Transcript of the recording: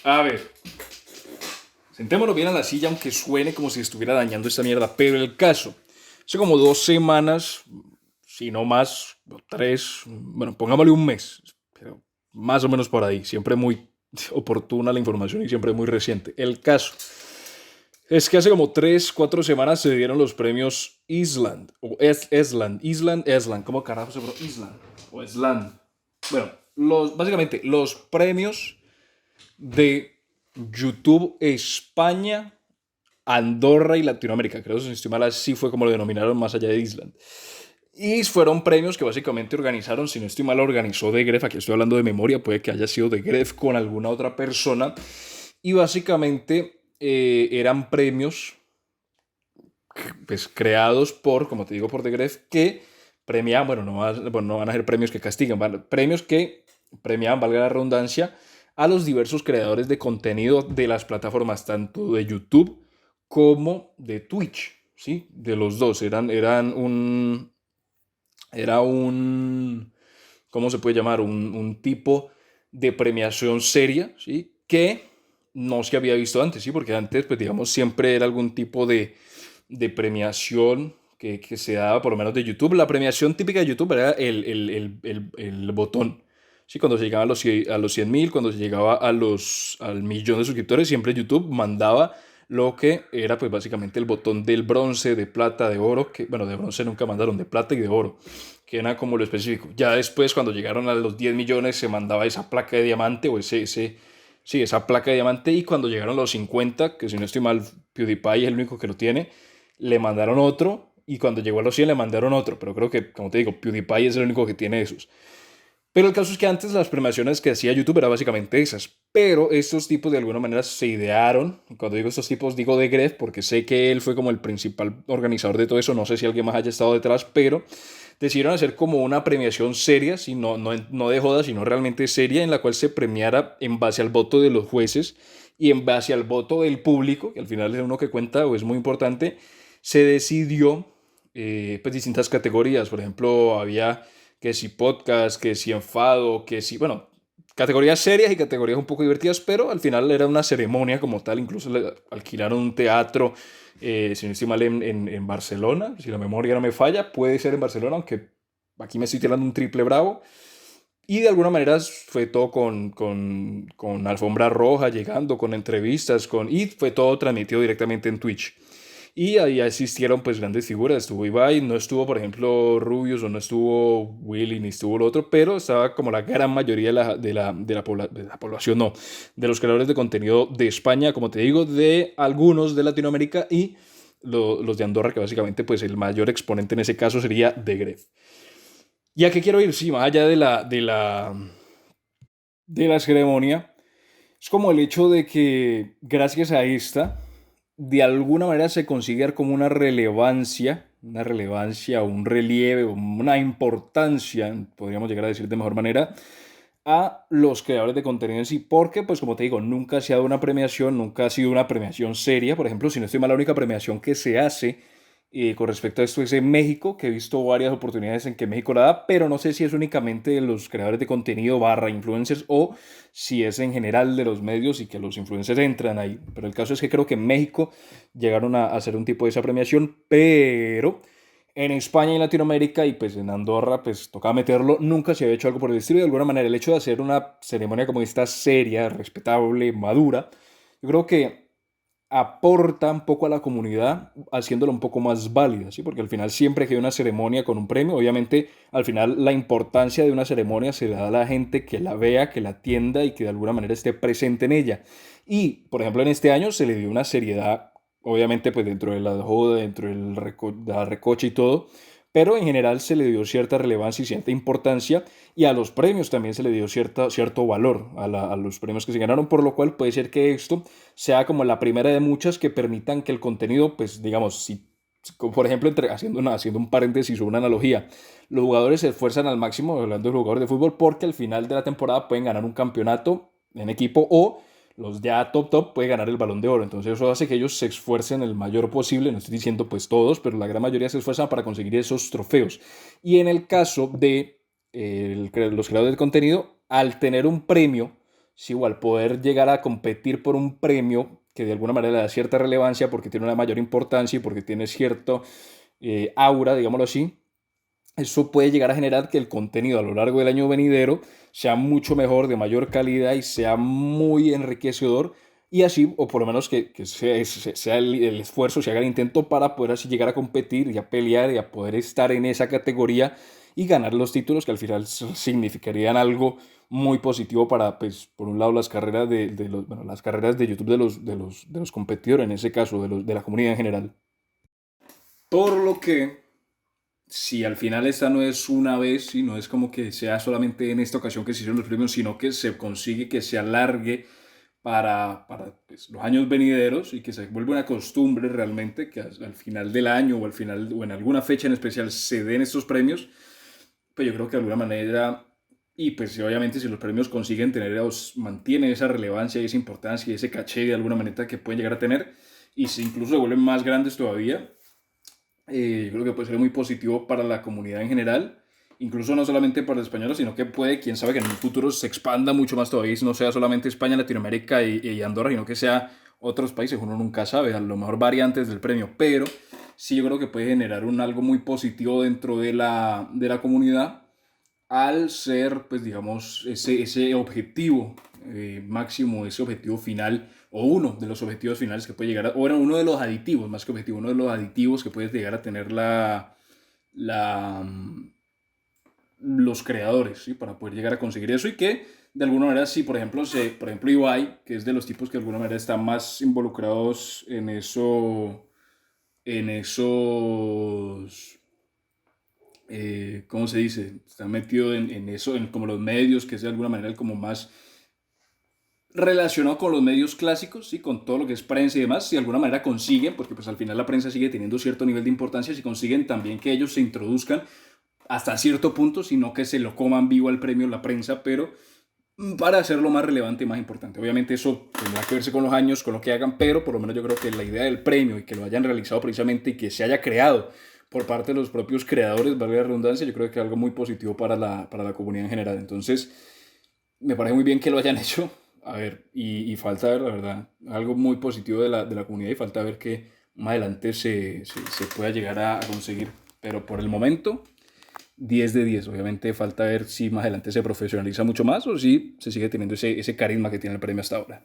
A ver, sentémonos bien a la silla, aunque suene como si estuviera dañando esta mierda. Pero el caso, hace como 2 semanas, si no más, o tres, bueno, pongámosle un mes, pero más o menos por ahí. Siempre muy oportuna la información y siempre muy reciente. El caso es que hace como 3, 4 semanas se dieron los premios Island, o Island, ¿cómo carajo se pronuncia? Island, o Island. Bueno, básicamente los premios de YouTube España, Andorra y Latinoamérica. Creo que si estoy mal así fue como lo denominaron más allá de Island. Y fueron premios que básicamente organizaron, si no estoy mal, organizó de Gref, aquí estoy hablando de memoria, puede que haya sido de Gref con alguna otra persona. Y básicamente eran premios pues, creados por, como te digo, por The Gref, que premiaban, bueno, no van a ser premios que castigan, premios que premiaban, valga la redundancia, a los diversos creadores de contenido de las plataformas, tanto de YouTube como de Twitch, ¿sí? De los dos, era un, ¿cómo se puede llamar? Un tipo de premiación seria, ¿sí? Que no se había visto antes, ¿sí? Porque antes, pues digamos, siempre era algún tipo de premiación que se daba, por lo menos de YouTube. La premiación típica de YouTube era el botón. Sí, cuando se llegaba a los 100.000, cuando se llegaba al millón de suscriptores, siempre YouTube mandaba lo que era pues básicamente el botón del bronce, de plata, de oro, que bueno, de bronce nunca mandaron, de plata y de oro, que era como lo específico. Ya después, cuando llegaron a los 10 millones, se mandaba esa placa de diamante o sí, esa placa de diamante. Y cuando llegaron a los 50, que si no estoy mal, PewDiePie es el único que lo tiene, le mandaron otro. Y cuando llegó a los 100 le mandaron otro. Pero creo que, como te digo, PewDiePie es el único que tiene esos. Pero el caso es que antes las premiaciones que hacía YouTube eran básicamente esas. Pero estos tipos de alguna manera se idearon. Cuando digo estos tipos, digo de Gref, porque sé que él fue como el principal organizador de todo eso. No sé si alguien más haya estado detrás, pero decidieron hacer como una premiación seria, si no de joda, sino realmente seria, en la cual se premiara en base al voto de los jueces y en base al voto del público, que al final es uno que cuenta o es muy importante. Se decidió pues distintas categorías. Por ejemplo, había que si podcast, que si enfado, que si, bueno, categorías serias y categorías un poco divertidas, pero al final era una ceremonia como tal. Incluso le alquilaron un teatro, si no estoy mal, en Barcelona, si la memoria no me falla, puede ser en Barcelona, aunque aquí me estoy tirando un triple bravo. Y de alguna manera fue todo con alfombra roja, llegando, con entrevistas, y fue todo transmitido directamente en Twitch. Y ahí asistieron pues grandes figuras, estuvo Ibai, no estuvo por ejemplo Rubius o no estuvo Willy ni estuvo el otro, pero estaba como la gran mayoría de la población, no, de los creadores de contenido de España, como te digo, de algunos de Latinoamérica y los de Andorra, que básicamente pues el mayor exponente en ese caso sería The Gref. ¿Y a qué quiero ir? Sí, más allá de la ceremonia, es como el hecho de que gracias a esta, de alguna manera se consigue como una relevancia, un relieve, una importancia, podríamos llegar a decir de mejor manera, a los creadores de contenido en sí, porque, pues como te digo, nunca se ha dado una premiación, nunca ha sido una premiación seria. Por ejemplo, si no estoy mal, la única premiación que se hace con respecto a esto es en México, que he visto varias oportunidades en que México la da, pero no sé si es únicamente de los creadores de contenido barra influencers o si es en general de los medios y que los influencers entran ahí. Pero el caso es que creo que en México llegaron a hacer un tipo de esa premiación, pero en España y Latinoamérica y pues en Andorra pues tocaba meterlo, nunca se había hecho algo por el estilo. De alguna manera el hecho de hacer una ceremonia como esta seria, respetable, madura, yo creo que aporta un poco a la comunidad haciéndola un poco más válida, ¿sí? Porque al final siempre que hay una ceremonia con un premio, obviamente al final la importancia de una ceremonia se da a la gente que la vea, que la atienda y que de alguna manera esté presente en ella. Y, por ejemplo, en este año se le dio una seriedad, obviamente pues dentro de la joda, dentro de la recocha y todo, pero en general se le dio cierta relevancia y cierta importancia y a los premios también se le dio cierto valor a los premios que se ganaron, por lo cual puede ser que esto sea como la primera de muchas que permitan que el contenido, pues digamos, si, como por ejemplo, haciendo un paréntesis o una analogía, los jugadores se esfuerzan al máximo, hablando de los jugadores de fútbol, porque al final de la temporada pueden ganar un campeonato en equipo o los ya top pueden ganar el Balón de Oro. Entonces eso hace que ellos se esfuercen el mayor posible, no estoy diciendo pues todos, pero la gran mayoría se esfuerzan para conseguir esos trofeos. Y en el caso de los creadores de contenido, al tener un premio, sí, igual poder llegar a competir por un premio que de alguna manera le da cierta relevancia porque tiene una mayor importancia y porque tiene cierto aura, digámoslo así, eso puede llegar a generar que el contenido a lo largo del año venidero sea mucho mejor, de mayor calidad y sea muy enriquecedor. Y así, o por lo menos que sea el esfuerzo, se haga el intento para poder así llegar a competir y a pelear y a poder estar en esa categoría y ganar los títulos que al final significarían algo muy positivo para, pues, por un lado, las carreras bueno, las carreras de YouTube de los competidores, en ese caso, de la comunidad en general. Por lo que si al final esta no es una vez y no es como que sea solamente en esta ocasión que se hicieron los premios, sino que se consigue que se alargue para pues, los años venideros y que se vuelva una costumbre realmente que al final del año o al final o en alguna fecha en especial se den estos premios, pues yo creo que de alguna manera y pues obviamente si los premios consiguen tener o mantienen esa relevancia y esa importancia y ese caché de alguna manera que pueden llegar a tener y si incluso se vuelven más grandes todavía, yo creo que puede ser muy positivo para la comunidad en general, incluso no solamente para los españoles, sino que puede, quién sabe, que en un futuro se expanda mucho más todavía, y no sea solamente España, Latinoamérica y Andorra, sino que sea otros países, uno nunca sabe, a lo mejor variantes del premio, pero sí yo creo que puede generar algo muy positivo dentro de la comunidad al ser, pues digamos, ese objetivo máximo, ese objetivo final, o uno de los objetivos finales que puede llegar a, o era uno de los aditivos, más que objetivo, uno de los aditivos que puede llegar a tener la, los creadores, ¿sí? Para poder llegar a conseguir eso y que de alguna manera, si por ejemplo, por ejemplo Ibai, que es de los tipos que de alguna manera están más involucrados en esos ¿cómo se dice? Está metido en eso, en como los medios, que es de alguna manera el como más relacionado con los medios clásicos, ¿sí? Con todo lo que es prensa y demás, si de alguna manera consiguen, porque pues al final la prensa sigue teniendo cierto nivel de importancia, si consiguen también que ellos se introduzcan hasta cierto punto, sino que se lo coman vivo al premio la prensa, pero para hacerlo más relevante y más importante. Obviamente eso tendrá que verse con los años, con lo que hagan, pero por lo menos yo creo que la idea del premio y que lo hayan realizado precisamente y que se haya creado por parte de los propios creadores, valga la redundancia, yo creo que es algo muy positivo para la comunidad en general. Entonces, me parece muy bien que lo hayan hecho. A ver, y falta ver, la verdad, algo muy positivo de la comunidad y falta ver que más adelante se pueda llegar a conseguir. Pero por el momento, 10 de 10. Obviamente falta ver si más adelante se profesionaliza mucho más o si se sigue teniendo ese carisma que tiene el premio hasta ahora.